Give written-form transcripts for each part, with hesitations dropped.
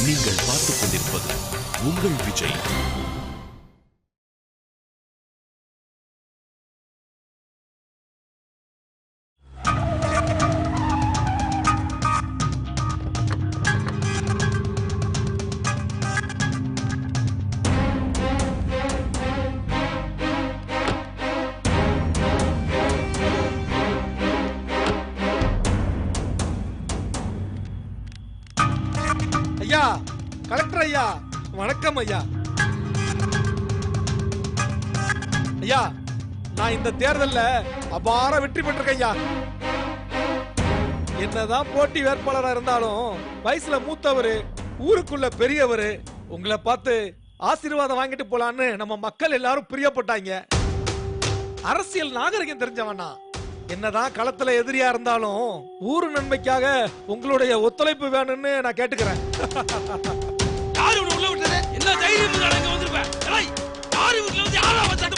நீங்கள் பார்த்துக் கொண்டிருப்பது உங்கள் விஜய். ஐயா, கலெக்டர் ஐயா, வணக்கம் ஐயா. ஐயா, நான் இந்த தேர்தல்ல அபார வெற்றி பெற்றிருக்கேன் ஐயா. என்னதான் போட்டி வேட்பாளரா இருந்தாலும் வயசுல மூத்தவரு, ஊருக்குள்ள பெரியவரு, உங்களை பார்த்து ஆசீர்வாதம் வாங்கிட்டு போலான்னு நம்ம மக்கள் எல்லாரும் பிரியப்பட்டாங்க. அரசியல் நாகரிகம் தெரிஞ்சவனா, என்னதான் களத்துல எதிரியா இருந்தாலும் ஊரு நன்மைக்காக உங்களுடைய ஒத்துழைப்பு வேணும்னு நான் கேட்டுக்கிறேன். யாரு உள்ள விட்டது? என்ன தைரியம் இருந்தா இங்க வந்திருப்ப? ஏய், யாரு வீட்ல வந்து யாரா வச்சாட்டு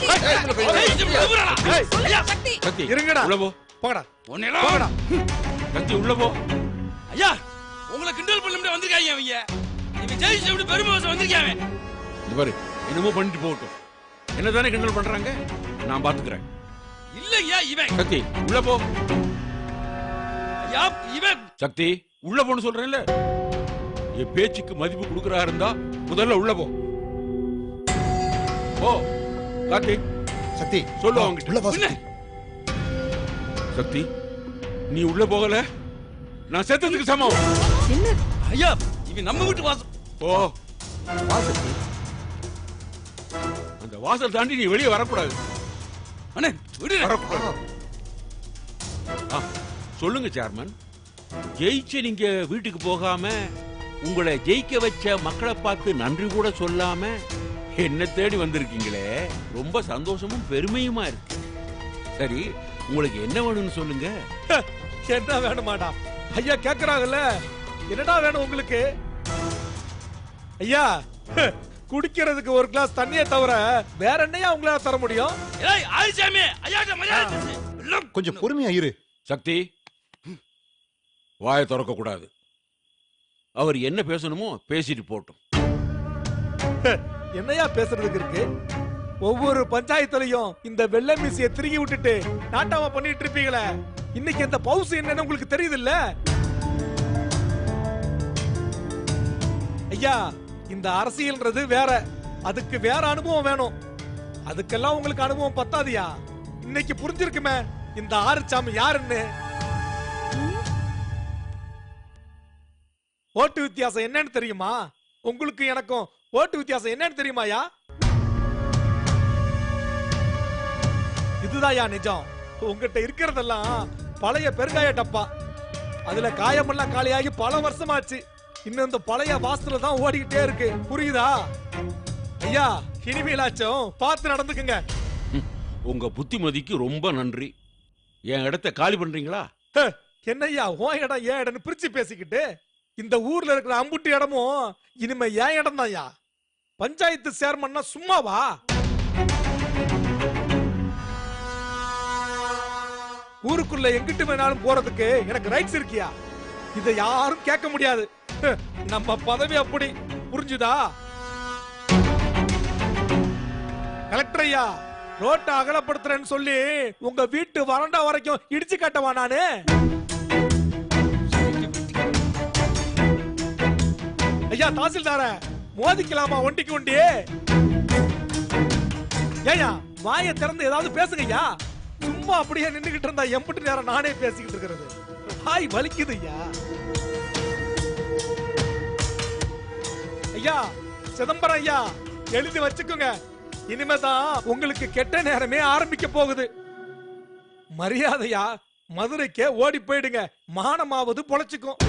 ஐயா, சக்தி இருங்கடா. உள்ள போ. போங்கடா. ஒண்ணேடா. போங்கடா. சக்தி உள்ள போ. ஐயா, உங்களை கிண்டல் பண்ண முடிய வந்திருக்காங்க அவங்க. நீங்க ஜெயிச்சு எப்படி பெருமை வச்சு வந்திருக்காங்க? இது பாரு, என்னமோ பண்ணிட்டு போகட்டும். என்னதானே கிண்டல் பண்றாங்க, நான் பாத்துக்கிறேன். இல்லையா இவன். சக்தி உள்ள போ. ஐயா, இவன். சக்தி உள்ள போன்னு சொல்றேன்ல. என் பேச்சுக்கு மதிப்பு கொடுக்கறா இருந்தா முதல்ல உள்ள போ. போ கார்த்தி. சக்தி சொல்லு அவங்கிட்ட. உள்ள போ என்ன? சக்தி நீ உள்ள போகல, நான் செத்ததுக்கு சமம். ஐயா, இவன் நம்ம வீட்டு வாசம். போ. வா சக்தி. அந்த வாசல் தாண்டி நீ வெளியே வரக்கூடாது. அண்ணே, விடு. வரக்கூடாது. சொல்லுங்க சேர்மன். ஜெயிச்சு நீங்க வீட்டுக்கு போகாம உங்களை ஜெயிக்க வச்ச மக்களை பார்த்து நன்றி கூட சொல்லாம என்ன தேடி வந்திருக்கீங்களே, ரொம்ப சந்தோஷமும் பெருமையுமா இருக்கு. சரி, உங்களுக்கு என்ன வேணும்னு சொல்லுங்க. என்ன வேணுமாடா? ஐயா கேக்குறாங்கல்ல, என்னடா வேணும் உங்களுக்கு? ஐயா, குடிக்கிறதுக்கு ஒரு கிளாஸ் தண்ணியை தவிர வேற என்னையா உங்களால தர முடியும்? ஏய், ஆயிசாமி, ஐயாட்ட மரியாதை பேசு. எல்லாம் கொஞ்சம் பொறுமையா இரு. சக்தி, வாயை திறக்க கூடாது. அவர் என்ன பேசணுமோ பேசிட்டு போட்டும். என்னையா பேசுறதுக்கு இருக்கு? ஒவ்வொரு பஞ்சாயத்துலயும் இந்த வெள்ளை மீசிய திருகி விட்டுட்டு நாட்டாம பண்ணிட்டு இருப்பீங்களே, இன்னைக்கு இந்த பவுஸ் என்னன்னு உங்களுக்கு தெரியுது இல்ல? ஐயா, இந்த அரசியல்ன்றது வேற, அதுக்கு வேற அனுபவம் வேணும். அதுக்கெல்லாம் உங்களுக்கு அனுபவம் பத்தாதியா? இன்னைக்கு புரிஞ்சிருக்குமே இந்த ஆறுசாமி யாருன்னு. ஓட்டு வித்தியாசம் என்னன்னு தெரியுமா? உங்களுக்கு எனக்கும் ஓட்டு வித்தியாசம் என்னன்னு தெரியுமாயா? இதுதான்யா நிஜம். உங்ககிட்ட இருக்கிறதெல்லாம் பழைய பெருங்காய டப்பா. அதுல காயமெல்லாம் காலியாகி பல வருஷமாச்சு. இன்னும் இந்த பழைய வாசத்துல தான் ஓடிக்கிட்டே இருக்கு. புரியுதா? ஐயா, இனிமேலாச்சும் பார்த்து நடந்துக்குங்க. உங்க புத்திமதிக்கு ரொம்ப நன்றி. என் இடத்தை காலி பண்றீங்களா? என்னய்யா உன் இடம் ஏன் இடம்னு பிரிச்சு பேசிக்கிட்டு? இந்த ஊர்ல இருக்கிற அம்புட்டு இடமும் இனிமே ஏன் இடம் தான்யா. பஞ்சாயத்து சேர்மன்னா சும்மாவா? ஊருக்குள்ள எங்கிட்டு வேணாலும் போறதுக்கு எனக்கு ரைட்ஸ் இருக்கியா? இதை யாரும் கேட்க முடியாது. நம்ம பதவி அப்படி, புரிஞ்சுதா? கலெக்டர் ஐயா, ரோட்டை அகலப்படுத்துறேன்னு சொல்லி உங்க வீட்டு வறண்டா வரைக்கும் இடிச்சு காட்டவா நானு? ஐயா தாசில்தார, மோதிக்கலாமா ஒண்டிக்கு ஒண்டி? ஏயா வாயை திறந்து ஏதாவது பேசுங்க ஐயா. சும்மா அப்படியே நின்னுகிட்டு இருந்தா எம்பிட்டு நேரம் நானே பேசிக்கிட்டு இருக்கிறது. ஹாய் வலிக்குது ஐயா. ஐயா சிதம்பரம் ஐயா, எழுதி வச்சுக்கோங்க. இனிமேதான் உங்களுக்கு கெட்ட நேரமே ஆரம்பிக்க போகுது. மரியாதையா மதுரைக்கே ஓடி போயிடுங்க. மானமாவது பொழைச்சுக்கும்.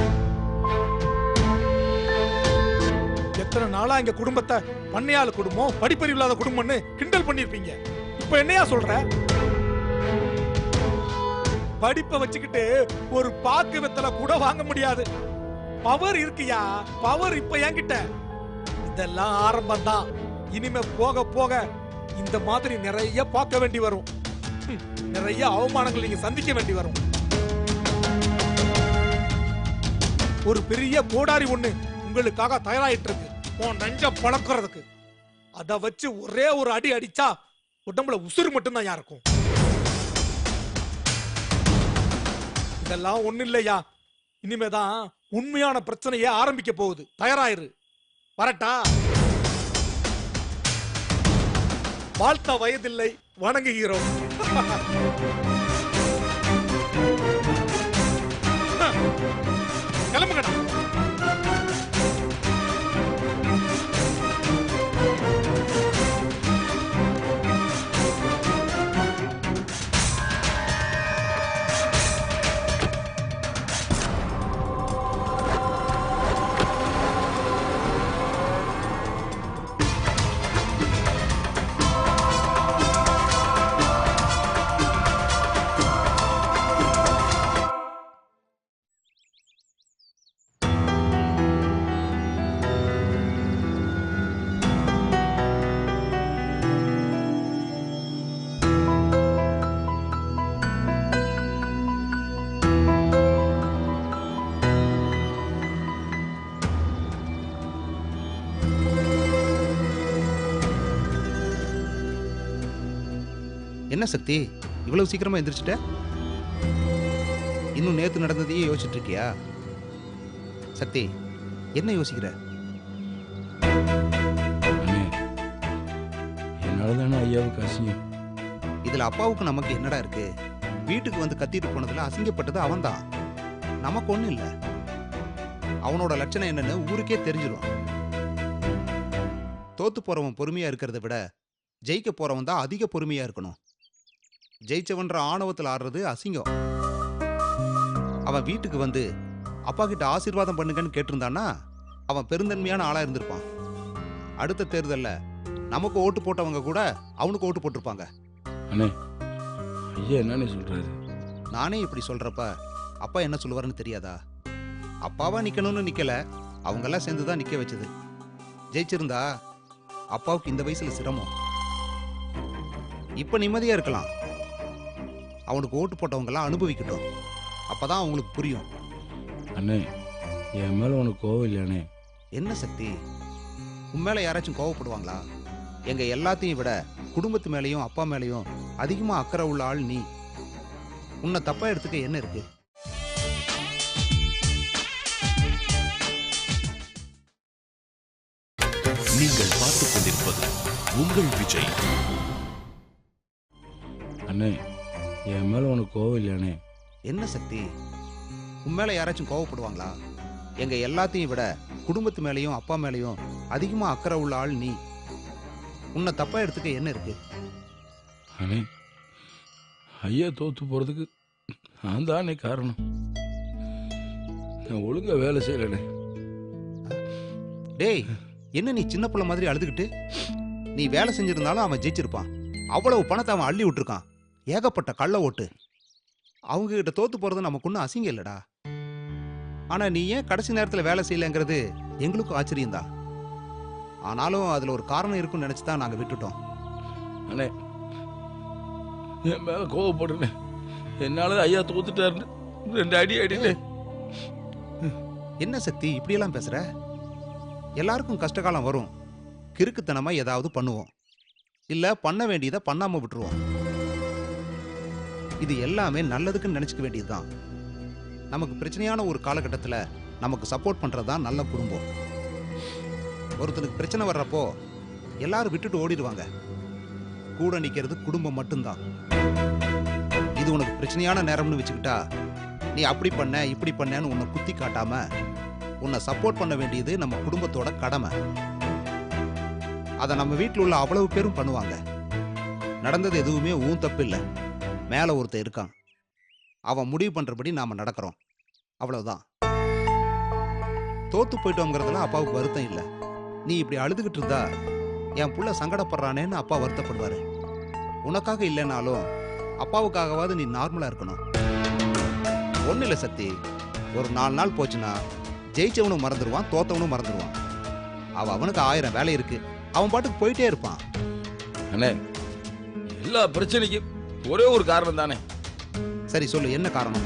எத்தனை நாளா எங்க குடும்பத்தை பண்ணையாள குடும்பம், படிப்பறிவு இல்லாத குடும்பம்னு கிண்டல் பண்ணிருப்பீங்க. இப்ப என்னையா சொல்ற? படிப்பை வச்சுக்கிட்டு ஒரு பாக்கு வெத்தலை கூட வாங்க முடியாது. பவர் இருக்குயா, பவர் இப்ப என்கிட்ட. இதெல்லாம் ஆரம்பம் தான். இனிமே போக போக இந்த மாதிரி நிறைய பார்க்க வேண்டி வரும். நிறைய அவமானங்கள் நீங்க சந்திக்க வேண்டி வரும். ஒரு பெரிய கோடாரி ஒண்ணு உங்களுக்காக தயாராயிட்டு இருக்கு உன் நெஞ்ச பழக்கிறதுக்கு. அத வச்சு ஒரே ஒரு அடி அடிச்சா உடம்புல உசுறு மட்டும்தான் யாருக்கும். இதெல்லாம் ஒண்ணு இல்லையா, இனிமேதான் உண்மையான பிரச்சனையே ஆரம்பிக்க போகுது. தயாராயிரு. வரட்டா? வாழ்த்த வயதில்லை, வணங்குகிறோம். கிளம்புங்கடா. என்ன சக்தி, இவ்வளவு சீக்கிரமா எந்திரிச்சிட்ட? இன்னும் நேத்து நடந்ததையே யோசிச்சுட்டு இருக்கியா? சக்தி, என்ன யோசிக்கிற? என்னாலதானே ஐயாவுக்கு அசிங்கம். இதுல அப்பாவுக்கு நமக்கு என்னடா இருக்கு? வீட்டுக்கு வந்து கத்திட்டு போனதுல அசிங்கப்பட்டது அவன்தான், நமக்கு ஒண்ணும் இல்ல. அவனோட லட்சணம் என்னன்னு ஊருக்கே தெரிஞ்சிடும். தோத்து போறவன் பொறுமையா இருக்கிறத விட ஜெயிக்க போறவன் தான் அதிக பொறுமையா இருக்கணும். ஜெயிச்சவன்ற ஆணவத்தில் ஆடுறது அசிங்கம். அவன் வீட்டுக்கு வந்து அப்பா கிட்ட ஆசீர்வாதம் பண்ணுங்கன்னு கேட்டிருந்தான்னா அவன் பெருந்தன்மையான ஆளா இருந்திருப்பான். அடுத்த தேர்தல்ல நமக்கு ஓட்டு போட்டவங்க கூட அவனுக்கு ஓட்டு போட்டிருப்பாங்க. அண்ணே, ஐயா என்னன்னு சொல்றாரு? நானே இப்படி சொல்றப்ப அப்பா என்ன சொல்லுவாருன்னு தெரியாதா? அப்பாவா நிக்கணும்னு நிக்கல, அவங்க எல்லாம் சேர்ந்துதான் நிக்க வச்சது. ஜெயிச்சிருந்தா அப்பாவுக்கு இந்த வயசுல சிரமம். இப்ப நிம்மதியா இருக்கலாம். அவனுக்கு ஓட்டு போட்டவங்க எல்லாம் அனுபவிக்கட்டும், அப்பதான் அவங்களுக்கு புரியும். அண்ணே, என் மேல உனக்கு கோவம் இல்லையானே? என்ன சக்தி, உன் மேல யாராச்சும் கோவப்படுவாங்களா? எங்க எல்லாத்தையும் விட குடும்பத்து மேலயும் அப்பா மேலயும் அதிகமா அக்கறை உள்ள ஆள் நீ. உன்னை தப்பா எடுத்துக்க என்ன இருக்கு? நீங்கள் பார்த்துக் கொண்டிருப்பது உங்கள் விஜய். அண்ணே, என் மேல உனக்கு கோவம் இல்லையானே? என்ன சக்தி, உன் மேல யாராச்சும் கோவப்படுவாங்களா? எங்க எல்லாத்தையும் விட குடும்பத்து மேலயும் அப்பா மேலயும் அதிகமா அக்கறை உள்ள ஆள் நீ. உன்னை தப்பா எடுத்துக்க என்ன இருக்கு? அண்ணே, ஐயா தோத்து போறதுக்கு நான் தானே காரணம். நான் ஒழுங்கா வேலை செய்யலனே. டேய், என்ன நீ சின்ன பிள்ளை மாதிரி அழுதுகிட்டு? நீ வேலை செஞ்சிருந்தாலும் அவன் ஜெயிச்சிருப்பான். அவ்வளவு பணத்தை அவன் அள்ளி விட்டுருக்கான். ஏகப்பட்ட கள்ள ஓட்டு. அவங்க கிட்ட தோத்து போறது நமக்கு ஒன்றும் அசிங்கம் இல்லடா. ஆனா நீ ஏன் கடைசி நேரத்தில் வேலை செய்யலங்கிறது எங்களுக்கும் ஆச்சரியம்தான். ஆனாலும் அதுல ஒரு காரணம் இருக்குன்னு நினைச்சுதான் நாங்க விட்டுட்டோம். அண்ணே, என் மேல கோவப்படுறேன். என்னால ஐயா தோத்துட்டாருன்னு 2 அடி அடினேன். என்ன சக்தி இப்படியெல்லாம் பேசுற? எல்லாருக்கும் கஷ்டகாலம் வரும். கிறுக்குத்தனமா ஏதாவது பண்ணுவோம், இல்ல பண்ண வேண்டியதை பண்ணாம விட்டுருவோம். இது எல்லாமே நல்லதுக்குன்னு நினைச்சுக்க வேண்டியதுதான். நமக்கு பிரச்சனையான ஒரு காலகட்டத்தில் நமக்கு சப்போர்ட் பண்றதுதான் நல்ல குடும்பம். ஒருத்தனுக்கு பிரச்சனை வர்றப்போ எல்லாரும் விட்டுட்டு ஓடிடுவாங்க. கூட நிக்கிறது குடும்பம் மட்டும்தான். இது உனக்கு பிரச்சனையான நேரம்னு வச்சுக்கிட்டா நீ அப்படி பண்ண இப்படி பண்ணேன்னு உன்னை குத்தி காட்டாம உன்னை சப்போர்ட் பண்ண வேண்டியது நம்ம குடும்பத்தோட கடமை. அதை நம்ம வீட்டில் உள்ள அவ்வளவு பேரும் பண்ணுவாங்க. நடந்தது எதுவுமே ஊன் தப்பு இல்லை. மேல ஒருத்தன் இருக்கான், அவன் முடிவு பண்றபடி நாம நடக்கிறோம், அவ்வளவுதான். தோத்து போயிட்டோங்கிறதுல அப்பாவுக்கு வருத்தம் இல்லை. நீ இப்படி அழுதுகிட்டு இருந்தா என் புள்ள சங்கடப்படுறானேன்னு அப்பா வருத்தப்படுவாரு. உனக்காக இல்லைனாலும் அப்பாவுக்காகவாது நீ நார்மலா இருக்கணும். ஒன்னும் இல்லை சக்தி, ஒரு 4 நாள் போச்சுன்னா ஜெயிச்சவனும் மறந்துடுவான், தோத்தவனும் மறந்துடுவான். அவனுக்கு 1000 வேலை இருக்கு, அவன் பாட்டுக்கு போயிட்டே இருப்பான். அண்ணே, எல்லா பிரச்சனைக்கும் ஒரே ஒரு காரணம் தானே. சரி சொல்லு, என்ன காரணம்?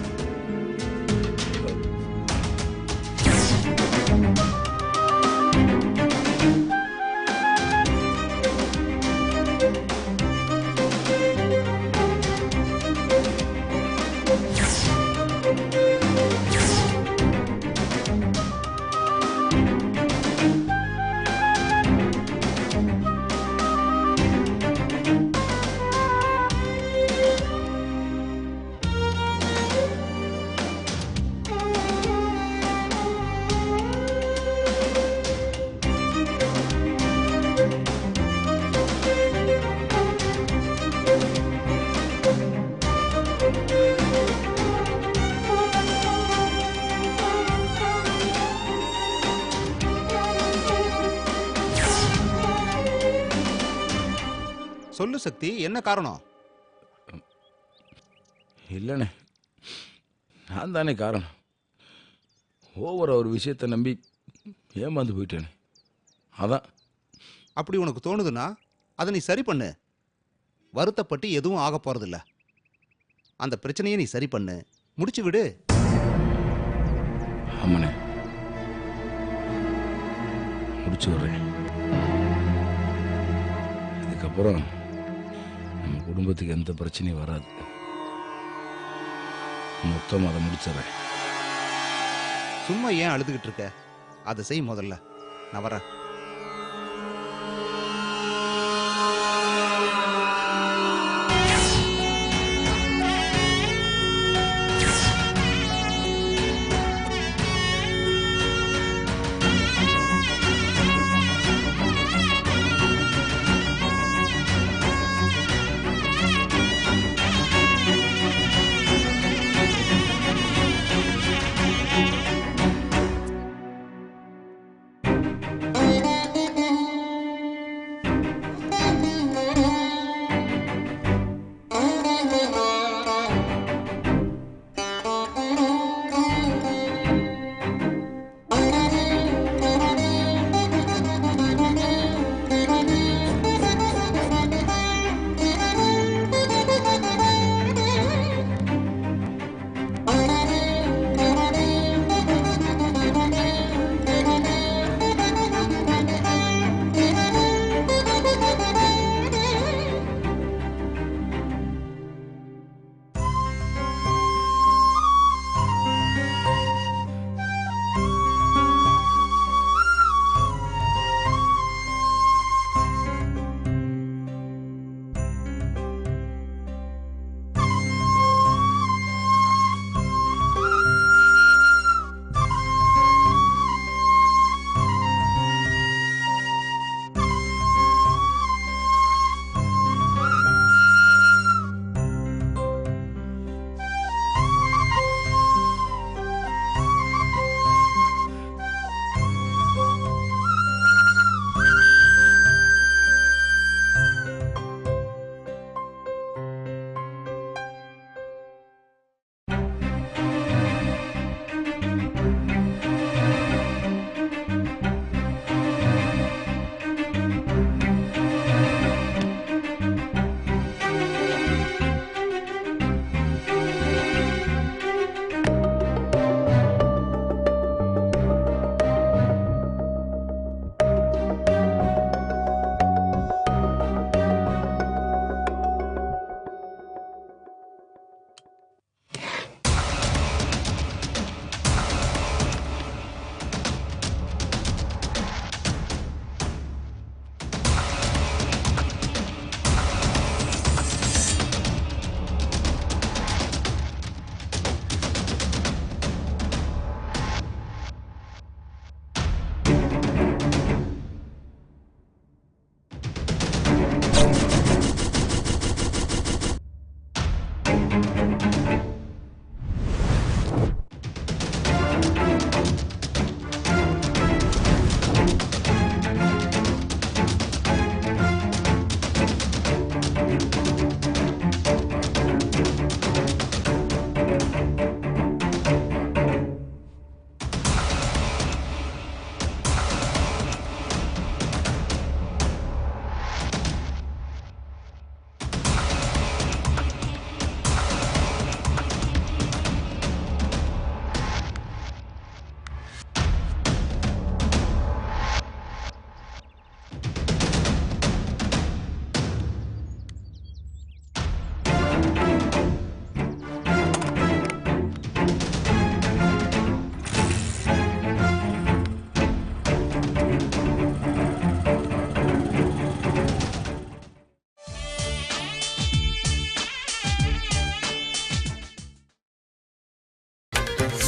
சொல்லு சக்தி, என்ன காரணம்? இல்லைண்ணே, நான் தானே காரணம். ஓவரா ஒரு விஷயத்தை நம்பி ஏமாந்து போயிட்டேனே, அதான். அப்படி உனக்கு தோணுதுன்னா அதை நீ சரி பண்ணு. வருத்தப்பட்டு எதுவும் ஆக போறதில்ல. அந்த பிரச்சனையை நீ சரி பண்ணு, முடிச்சு விடு. ஆமாண்ணே, முடிச்சு விடுறேன். இதுக்கப்புறம் நம்ம குடும்பத்துக்கு எந்த பிரச்சனையும் வராது. மொத்தம் அதை முடிச்சிடுறேன். சும்மா ஏன் அழுதுகிட்டு இருக்க? அதை செய் முதல்ல. நான் வரேன்.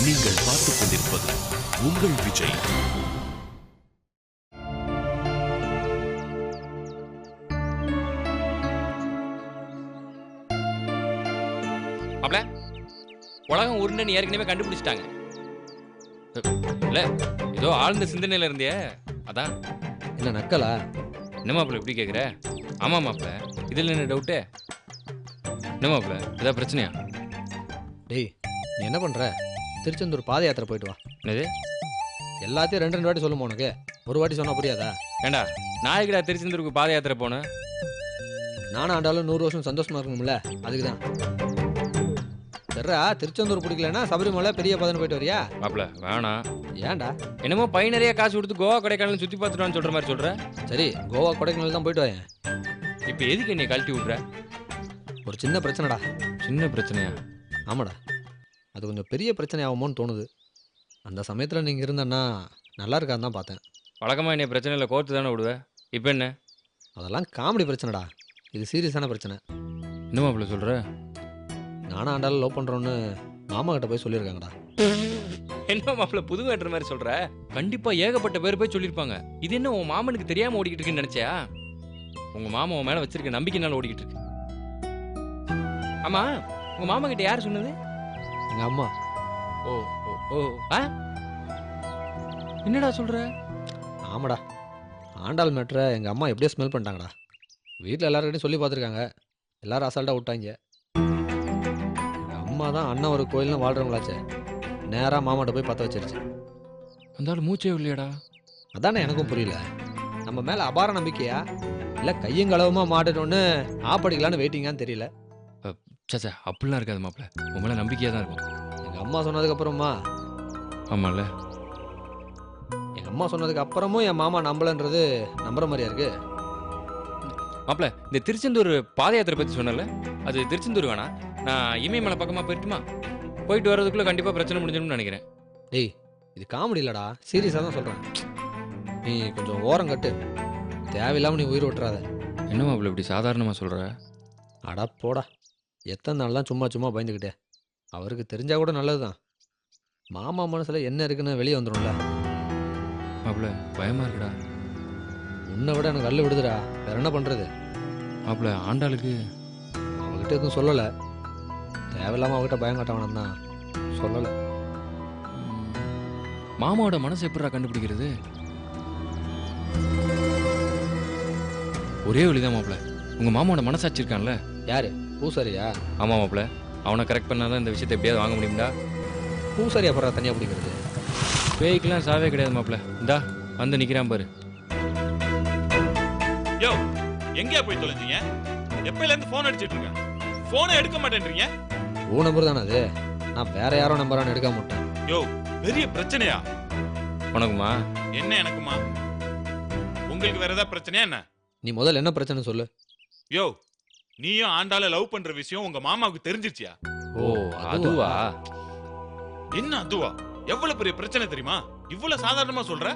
நீங்கள் பார்த்துக் கொண்டிருப்பது உங்கள் விஜய். அப்பல உலகம் உருண்டைன்னு ஏற்கனவே கண்டுபிடிச்சிட்டாங்க. இல்ல ஏதோ ஆழ்ந்த சிந்தனையில இருந்தே, அதான். என்ன நக்கலா? என்ன மாப்பிள்ள இப்படி கேக்குற? ஆமா மாப்பிள்ள, இதில் என்ன டவுட்டு? என்ன மாப்பிள்ள, ஏதாவது பிரச்சனையா? டேய் நீ என்ன பண்ணுற? திருச்செந்தூர் பாத யாத்திரை போயிட்டு வா. என்னது? எல்லாத்தையும் 2 வாட்டி சொல்லுமா உனக்கு? ஒரு வாட்டி சொன்னால் புரியாதா? ஏண்டா நாளைக்குடா திருச்செந்தூருக்கு பாத யாத்திரை போனேன். நானும் ஆண்டாலும் 100 வருஷம் சந்தோஷமா இருக்கணும்ல, அதுக்கு தான். சரிடா, திருச்செந்தூர் பிடிக்கலன்னா சபரிமலை பெரிய பாதனை போயிட்டு வரியா? மாப்பிள்ள வேணாம். ஏன்டா? என்னமோ பை நிறைய காசு கொடுத்து கோவா கொடைக்கானல் சுற்றி பார்த்துட்டு சொல்கிற மாதிரி சொல்கிற. சரி, கோவா கொடைக்கானல் தான் போயிட்டு வரேன். இப்போ எதுக்கு என்னை கழட்டி விட்ற? ஒரு சின்ன பிரச்சனைடா. சின்ன பிரச்சனையா? ஆமாடா, அது கொஞ்சம் பெரிய பிரச்சனை ஆகுமோன்னு தோணுது. அந்த சமயத்தில் நீங்கள் இருந்தன்னா நல்லா இருக்கான்னு தான் பார்த்தேன். வழக்கமாக என்னை பிரச்சனையில் கோர்த்து தானே விடுவேன். இப்போ என்ன? அதெல்லாம் காமெடி பிரச்சனைடா, இது சீரியஸான பிரச்சனை. என்ன மாப்பிள்ள சொல்கிற? நானும் ஆண்டாலும் லவ் பண்ணுறோன்னு மாமா கிட்ட போய் சொல்லியிருக்காங்கடா. என்ன மாப்பிள்ள புது வேட்டுற மாதிரி சொல்கிற? கண்டிப்பாக ஏகப்பட்ட பேர் போய் சொல்லியிருப்பாங்க. இது என்ன உன் மாமனுக்கு தெரியாமல் ஓடிக்கிட்டு இருக்குன்னு நினச்சியா? உங்கள் மாமா உன் மேலே வச்சிருக்க நம்பிக்கைனால ஓடிக்கிட்டு இருக்கு. ஆமாம், உங்கள் மாமா கிட்ட யார் சொன்னது? எங்கள் அம்மா. ஓ ஓ ஓ ஆ என்னடா சொல்கிற? ஆமாடா, ஆண்டாள் மேட்ரை எங்கள் அம்மா எப்படியோ ஸ்மெல் பண்ணிட்டாங்கடா. வீட்டில் எல்லாருக்கிட்டையும் சொல்லி பார்த்துருக்காங்க, எல்லாரும் அசால்ட்டாக விட்டாங்க. எங்கள் அம்மா தான் அண்ணன் ஒரு கோயில்னு வாழ்கிறவங்களாச்சே, நேராக மாமாட்ட போய் பற்ற வச்சிருச்சு. அந்த ஆள் மூச்சே இல்லையாடா? அதானே எனக்கும் புரியல. நம்ம மேலே அபார நம்பிக்கையா இல்லை கையங்களவுமா மாட்டுட்டோன்னு ஆப்படிக்கலான்னு வெயிட்டிங்கான்னு தெரியல. சாச்சா அப்படிலாம் இருக்காது மாப்பிள்ள, உன் மேலே நம்பிக்கையாக தான் இருக்கும். எங்கள் அம்மா சொன்னதுக்கப்புறமா ஆமாம்ல, எங்கள் அம்மா சொன்னதுக்கு அப்புறமும் என் மாமா நம்பலன்றது நம்புற மாதிரியா இருக்கு. மாப்பிள்ள இந்த திருச்செந்தூர் பாத யாத்திரை பற்றி சொன்னல, அது திருச்செந்தூர் வேணாம், நான் இமயமலை பக்கமாக போயிட்டுமா? போயிட்டு வர்றதுக்குள்ளே கண்டிப்பாக பிரச்சனை முடிஞ்சிடும்னு நினைக்கிறேன். டேய் இது காமெடி இல்லைடா, சீரியஸாக தான் சொல்கிறேன். நீ கொஞ்சம் ஓரம் கட்டு, தேவையில்லாமல் நீ உயிர் விட்டுறாத. என்ன மாப்பிள்ள இப்படி சாதாரணமாக சொல்கிற? அடா போடா, எத்தனை நாள் தான் சும்மா சும்மா பயந்துக்கிட்டே. அவருக்கு தெரிஞ்சா கூட நல்லது தான். மாமா மனசில் என்ன இருக்குன்னு வெளியே வந்துடும்ல. மாப்பிள்ள பயமாக இருக்குடா. உன்னை விட எனக்கு கல் விடுதுடா, வேற என்ன பண்ணுறது? மாப்பிள்ள ஆண்டாளுக்கு அவகிட்ட எதுவும் சொல்லலை, தேவையில்லாமல் அவகிட்ட பயம் காட்டவனம் தான் சொல்லலை. மாமாவோட மனசை எப்படிடா கண்டுபிடிக்கிறது? ஒரே வழிதான் மாப்பிள்ள, உங்கள் மாமாவோட மனசாட்சி இருக்கான்ல. யாரு? பூசாரியா? ஆமாம் மாப்பிள்ள, அவனை கரெக்ட் பண்ணாதான் இந்த விஷயத்தை எப்படியாவது வாங்க முடியும்டா. பூசாரி அப்புறம் தனியாக பிடிக்கிறது? பேய்க்கெல்லாம் சாவே கிடையாது மாப்பிள்ள, இந்தா வந்து நிற்கிறான் பாரு. யோ எங்கேயா போய் தொலைஞ்சீங்க? எப்பயில இருந்து போன் அடிச்சிட்டு இருக்கேன், போனை எடுக்க மாட்டேன்றீங்க. ஓ நம்பர் தானே அது, நான் வேற யாரோ நம்பரான்னு எடுக்க மாட்டேன். யோ பெரிய பிரச்சனையா? உனக்குமா? என்ன எனக்குமா? உங்களுக்கு வேற ஏதாவது பிரச்சனையா என்ன? நீ முதல்ல என்ன பிரச்சனை சொல்லு. யோ நீயும் ஆண்டால லவ் பண்ற விஷயம் உங்க மாமாவுக்கு தெரிஞ்சிருச்சியா? ஓ அதுவா? என்ன அதுவா? எவ்வளவு பெரிய பிரச்சனை தெரியுமா? இவ்வளவு சாதாரணமா சொல்ற?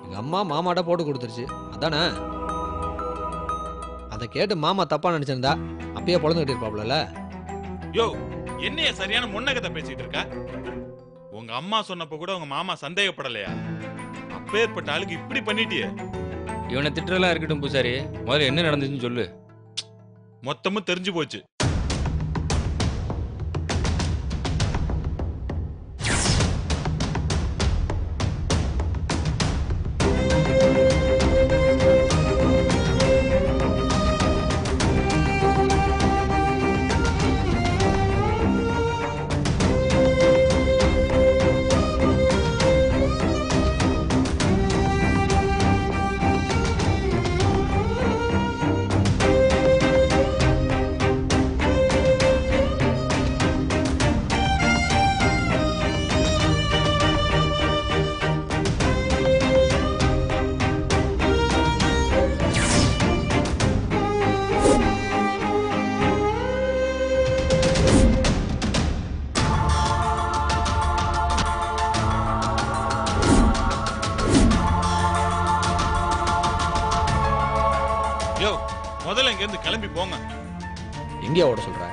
எங்க அம்மா மாமாட்ட போட்டு கொடுத்துருச்சு, அதானே? அதை கேட்டு மாமா தப்பா நினைச்சிருந்தா அப்பயே பொழந்துகிட்டு இருப்பாப்ல. யோ என்னைய சரியான முன்னகத்தை பேசிட்டு இருக்க? உங்க அம்மா சொன்னப்ப கூட உங்க மாமா சந்தேகப்படலையா? அப்பேற்பட்ட ஆளுக்கு இப்படி பண்ணிட்டியே. இவனை திட்டுறலாம் இருக்கட்டும் பூசாரி, முதல்ல என்ன நடந்துச்சுன்னு சொல்லு. மொத்தமும் தெரிஞ்சு போச்சு. யோ முதல்ல இங்க இருந்து கிளம்பி போங்க. எங்கேயா ஓட சொல்ற?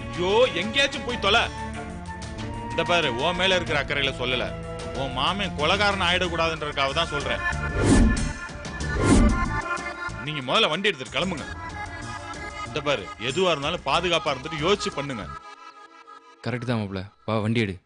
ஐயோ எங்கேயாச்சும் போய் தொலை. இந்த பாரு, உன் மேல இருக்கிற அக்கறையில சொல்லல, உன் மாமன் கொலைகாரன் ஆயிடக்கூடாதுன்றதுக்காக தான் சொல்றேன். நீங்க முதல்ல வண்டி எடுத்துட்டு கிளம்புங்க. இந்த பாரு, எதுவா இருந்தாலும் பாதுகாப்பா இருந்துட்டு யோசிச்சு பண்ணுங்க. கரெக்ட் தான் மாப்பிள்ள, வா வண்டி எடு.